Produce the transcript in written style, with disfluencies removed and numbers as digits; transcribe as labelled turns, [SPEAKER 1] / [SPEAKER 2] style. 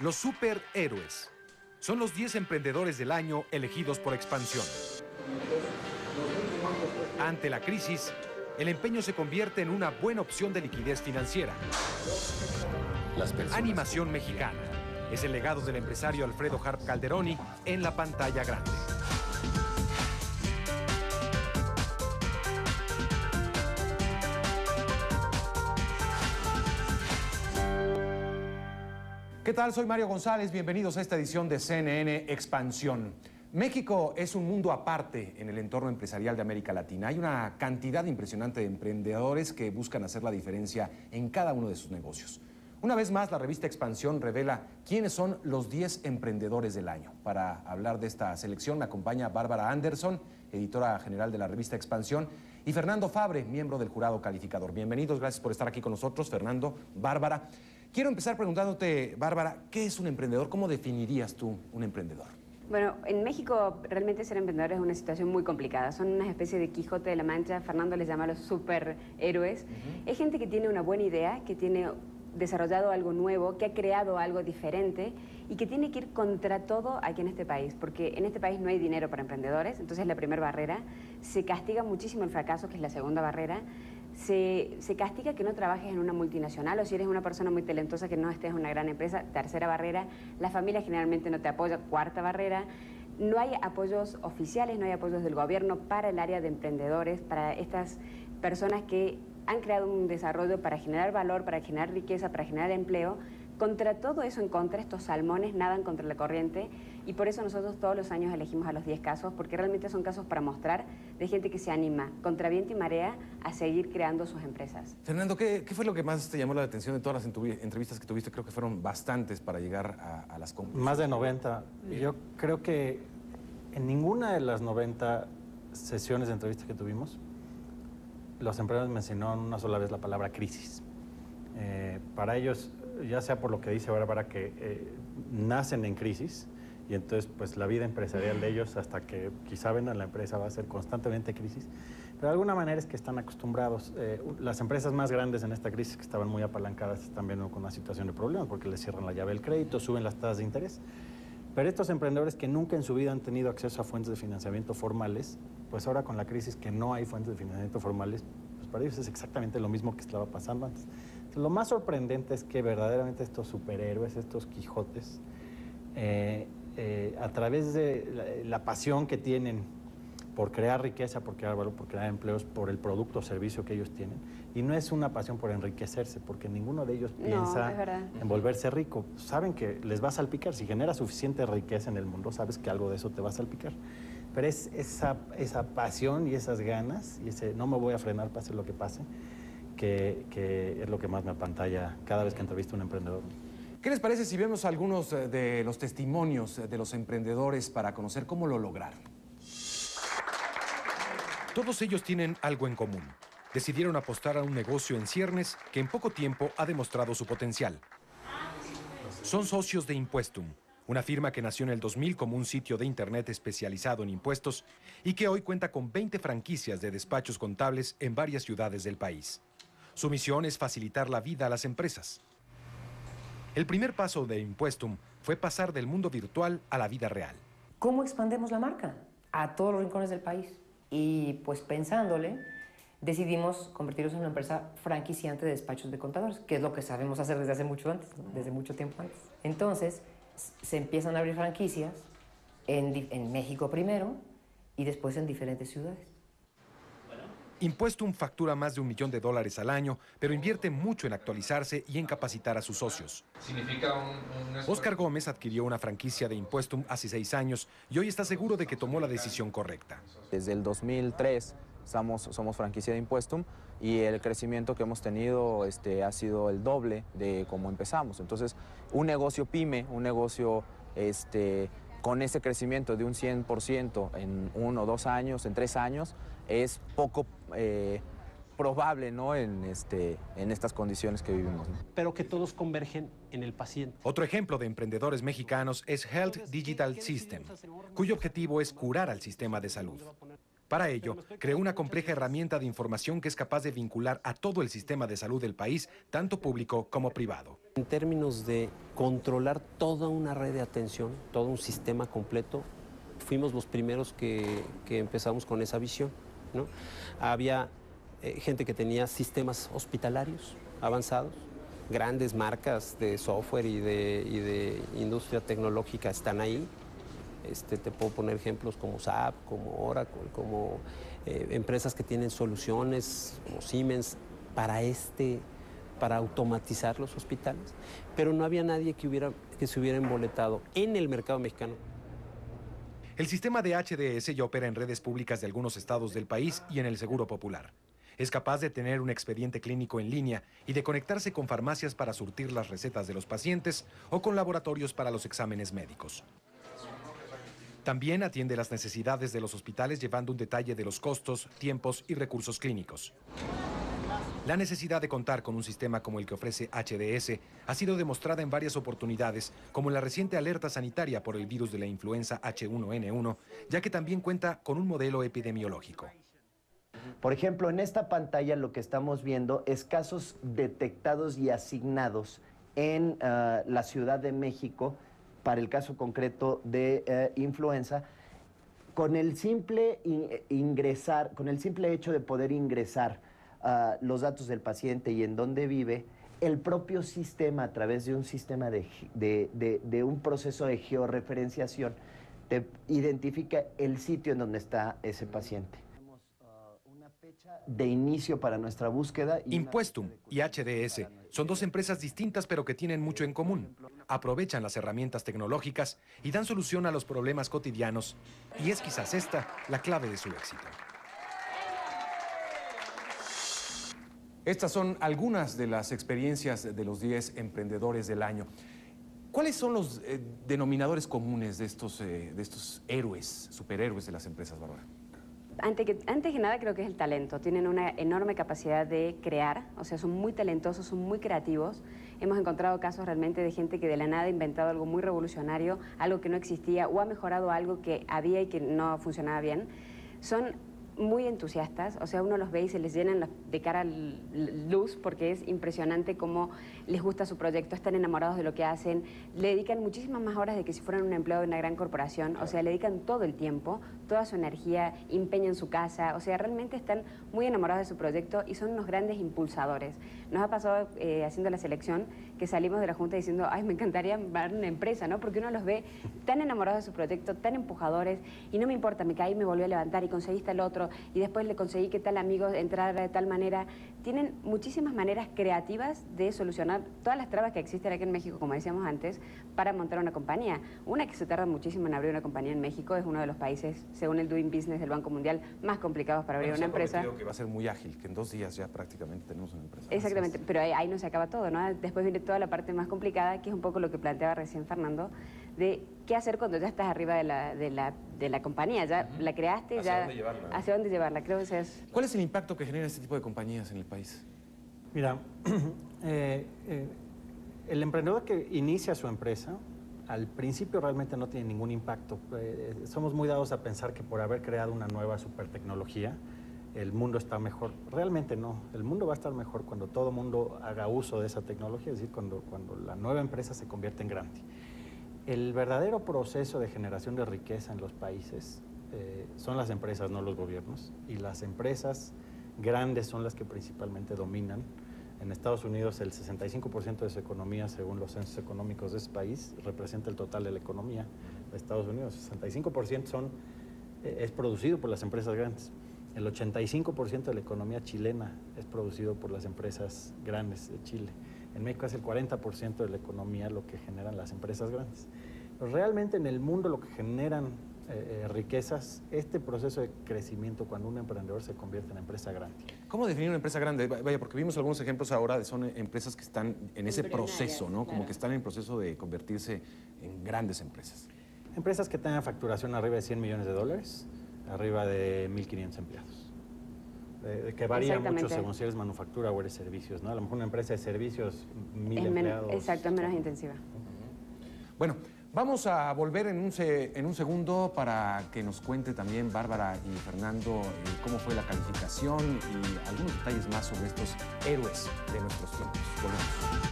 [SPEAKER 1] Los superhéroes. Son los 10 emprendedores del año elegidos por Expansión. Ante la crisis, el empeño se convierte en una buena opción de liquidez financiera. Animación mexicana. Es el legado del empresario Alfredo Harp Calderoni en la pantalla grande. ¿Qué tal? Soy Mario González. Bienvenidos a esta edición de CNN Expansión. México es un mundo aparte en el entorno empresarial de América Latina. Hay una cantidad impresionante de emprendedores que buscan hacer la diferencia en cada uno de sus negocios. Una vez más, la revista Expansión revela quiénes son los 10 emprendedores del año. Para hablar de esta selección me acompaña Bárbara Anderson, editora general de la revista Expansión, y Fernando Fabre, miembro del jurado calificador. Bienvenidos, gracias por estar aquí con nosotros, Fernando, Bárbara. Quiero empezar preguntándote, Bárbara, ¿qué es un emprendedor? ¿Cómo definirías tú un emprendedor?
[SPEAKER 2] Bueno, en México realmente ser emprendedor es una situación muy complicada. Son una especie de Quijote de la Mancha. Fernando les llama a los superhéroes. Es gente que tiene una buena idea, que tiene desarrollado algo nuevo, que ha creado algo diferente y que tiene que ir contra todo aquí en este país, porque en este país no hay dinero para emprendedores, entonces es la primera barrera. Se castiga muchísimo el fracaso, que es la segunda barrera. Se castiga que no trabajes en una multinacional, o si eres una persona muy talentosa que no estés en una gran empresa, tercera barrera. La familia generalmente no te apoya, cuarta barrera. No hay apoyos oficiales, no hay apoyos del gobierno para el área de emprendedores, para estas personas que han creado un desarrollo para generar valor, para generar riqueza, para generar empleo. Contra todo eso en contra, estos salmones nadan contra la corriente, y por eso nosotros todos los años elegimos a los 10 casos, porque realmente son casos para mostrar de gente que se anima contra viento y marea a seguir creando sus empresas.
[SPEAKER 1] Fernando, ¿qué fue lo que más te llamó la atención de todas las entrevistas que tuviste? Creo que fueron bastantes para llegar a las conclusiones.
[SPEAKER 3] Más de 90. Yo creo que en ninguna de las 90 sesiones de entrevistas que tuvimos, los emprendedores mencionaron una sola vez la palabra crisis. Para ellos, ya sea por lo que dice Bárbara, que nacen en crisis, y entonces pues la vida empresarial de ellos, hasta que quizá vendan la empresa, va a ser constantemente crisis, pero de alguna manera es que están acostumbrados. Las empresas más grandes en esta crisis, que estaban muy apalancadas, están viendo con una situación de problemas, porque les cierran la llave del crédito, suben las tasas de interés. Pero estos emprendedores que nunca en su vida han tenido acceso a fuentes de financiamiento formales, pues ahora con la crisis que no hay fuentes de financiamiento formales, pues para ellos es exactamente lo mismo que estaba pasando antes. Entonces, lo más sorprendente es que verdaderamente estos superhéroes, estos Quijotes, a través de la pasión que tienen por crear riqueza, por crear valor, por crear empleos, por el producto o servicio que ellos tienen, y no es una pasión por enriquecerse, porque ninguno de ellos piensa en volverse rico. Saben que les va a salpicar. Si generas suficiente riqueza en el mundo, sabes que algo de eso te va a salpicar. Pero es esa pasión y esas ganas, y ese no me voy a frenar, pase lo que pase, que es lo que más me apantalla cada vez que entrevisto a un emprendedor.
[SPEAKER 1] ¿Qué les parece si vemos algunos de los testimonios de los emprendedores para conocer cómo lo lograron? Todos ellos tienen algo en común. Decidieron apostar a un negocio en ciernes que en poco tiempo ha demostrado su potencial. Son socios de Impuestum, una firma que nació en el 2000 como un sitio de internet especializado en impuestos y que hoy cuenta con 20 franquicias de despachos contables en varias ciudades del país. Su misión es facilitar la vida a las empresas. El primer paso de Impuestum fue pasar del mundo virtual a la vida real.
[SPEAKER 4] ¿Cómo expandemos la marca a todos los rincones del país? Y pues pensándole, decidimos convertirnos en una empresa franquiciante de despachos de contadores, que es lo que sabemos hacer desde hace mucho antes, desde mucho tiempo antes. Entonces, se empiezan a abrir franquicias en México primero y después en diferentes ciudades.
[SPEAKER 1] Impuestum factura más de $1 millón al año, pero invierte mucho en actualizarse y en capacitar a sus socios. Oscar Gómez adquirió una franquicia de Impuestum hace 6 años y hoy está seguro de que tomó la decisión correcta.
[SPEAKER 5] Desde el 2003 somos franquicia de Impuestum y el crecimiento que hemos tenido ha sido el doble de cómo empezamos. Entonces, un negocio pyme, un negocio con ese crecimiento de un 100% en 1 o 2 años, en 3 años, es poco probable, ¿no? en estas condiciones que vivimos, ¿no?
[SPEAKER 6] Pero que todos convergen en el paciente.
[SPEAKER 1] Otro ejemplo de emprendedores mexicanos es Health Digital System, cuyo objetivo es curar al sistema de salud. Para ello, creó una compleja herramienta de información que es capaz de vincular a todo el sistema de salud del país, tanto público como privado.
[SPEAKER 6] En términos de controlar toda una red de atención, todo un sistema completo, fuimos los primeros que empezamos con esa visión, ¿no? Había gente que tenía sistemas hospitalarios avanzados, grandes marcas de software y de industria tecnológica están ahí. Te puedo poner ejemplos como SAP, como Oracle, como empresas que tienen soluciones como Siemens para automatizar los hospitales, pero no había nadie que se hubiera emboletado en el mercado mexicano.
[SPEAKER 1] El sistema de HDS ya opera en redes públicas de algunos estados del país y en el Seguro Popular. Es capaz de tener un expediente clínico en línea y de conectarse con farmacias para surtir las recetas de los pacientes o con laboratorios para los exámenes médicos. También atiende las necesidades de los hospitales llevando un detalle de los costos, tiempos y recursos clínicos. La necesidad de contar con un sistema como el que ofrece HDS ha sido demostrada en varias oportunidades, como en la reciente alerta sanitaria por el virus de la influenza H1N1, ya que también cuenta con un modelo epidemiológico.
[SPEAKER 7] Por ejemplo, en esta pantalla lo que estamos viendo es casos detectados y asignados en la Ciudad de México, para el caso concreto de influenza, con el simple hecho de poder ingresar los datos del paciente y en dónde vive, el propio sistema, a través de un sistema de un proceso de georreferenciación, te identifica el sitio en donde está ese paciente. Una fecha de inicio para nuestra búsqueda.
[SPEAKER 1] Impuestum y HDS son dos empresas distintas pero que tienen mucho en común. Aprovechan las herramientas tecnológicas y dan solución a los problemas cotidianos, y es quizás esta la clave de su éxito. Estas son algunas de las experiencias de los 10 emprendedores del año. ¿Cuáles son los denominadores comunes de estos héroes, superhéroes de las empresas, Bárbara?
[SPEAKER 2] Antes que nada creo que es el talento. Tienen una enorme capacidad de crear, o sea, son muy talentosos, son muy creativos. Hemos encontrado casos realmente de gente que de la nada ha inventado algo muy revolucionario, algo que no existía, o ha mejorado algo que había y que no funcionaba bien. Son muy entusiastas, o sea, uno los ve y se les llenan de cara luz porque es impresionante cómo les gusta su proyecto, están enamorados de lo que hacen, le dedican muchísimas más horas de que si fueran un empleado de una gran corporación, o sea, le dedican todo el tiempo, toda su energía, empeñan su casa, o sea, realmente están muy enamorados de su proyecto y son unos grandes impulsadores. Nos ha pasado haciendo la selección que salimos de la junta diciendo, ay, me encantaría ver una empresa, ¿no? Porque uno los ve tan enamorados de su proyecto, tan empujadores, y no me importa, me caí, me volví a levantar y conseguiste el otro, y después le conseguí que tal amigo entrara de tal manera. Tienen muchísimas maneras creativas de solucionar todas las trabas que existen aquí en México, como decíamos antes, para montar una compañía. Una que se tarda muchísimo en abrir una compañía en México, es uno de los países, según el Doing Business del Banco Mundial, más complicados para abrir una empresa.
[SPEAKER 1] Que va a ser muy ágil, que en 2 días ya prácticamente tenemos una empresa.
[SPEAKER 2] Exactamente, pero ahí no se acaba todo, ¿no? Después viene toda la parte más complicada, que es un poco lo que planteaba recién Fernando, de qué hacer cuando ya estás arriba de la compañía, ya la creaste, ¿hacia dónde llevarla? Creo que es...
[SPEAKER 1] ¿Cuál es el impacto que genera este tipo de compañías en el país?
[SPEAKER 3] Mira, el emprendedor que inicia su empresa, al principio realmente no tiene ningún impacto. Somos muy dados a pensar que por haber creado una nueva supertecnología, el mundo está mejor. Realmente no. El mundo va a estar mejor cuando todo el mundo haga uso de esa tecnología, es decir, cuando la nueva empresa se convierte en grande. El verdadero proceso de generación de riqueza en los países son las empresas, no los gobiernos. Y las empresas grandes son las que principalmente dominan. En Estados Unidos, el 65% de su economía, según los censos económicos de ese país, representa el total de la economía de Estados Unidos. 65% es producido por las empresas grandes. El 85% de la economía chilena es producido por las empresas grandes de Chile. En México es el 40% de la economía lo que generan las empresas grandes. Pero realmente en el mundo lo que generan riquezas, este proceso de crecimiento cuando un emprendedor se convierte en empresa grande.
[SPEAKER 1] ¿Cómo definir una empresa grande? Vaya, porque vimos algunos ejemplos ahora de son empresas que están en ese proceso, ¿no? Como que están en el proceso de convertirse en grandes empresas.
[SPEAKER 3] Empresas que tengan facturación arriba de $100 millones, arriba de 1.500 empleados. Que varía mucho según si eres manufactura o eres servicios, ¿no? A lo mejor una empresa de servicios, 1.000 empleados.
[SPEAKER 2] Exacto, es menos intensiva.
[SPEAKER 1] Bueno, Vamos a volver en un segundo para que nos cuente también Bárbara y Fernando cómo fue la calificación y algunos detalles más sobre estos héroes de nuestros tiempos. Volvemos.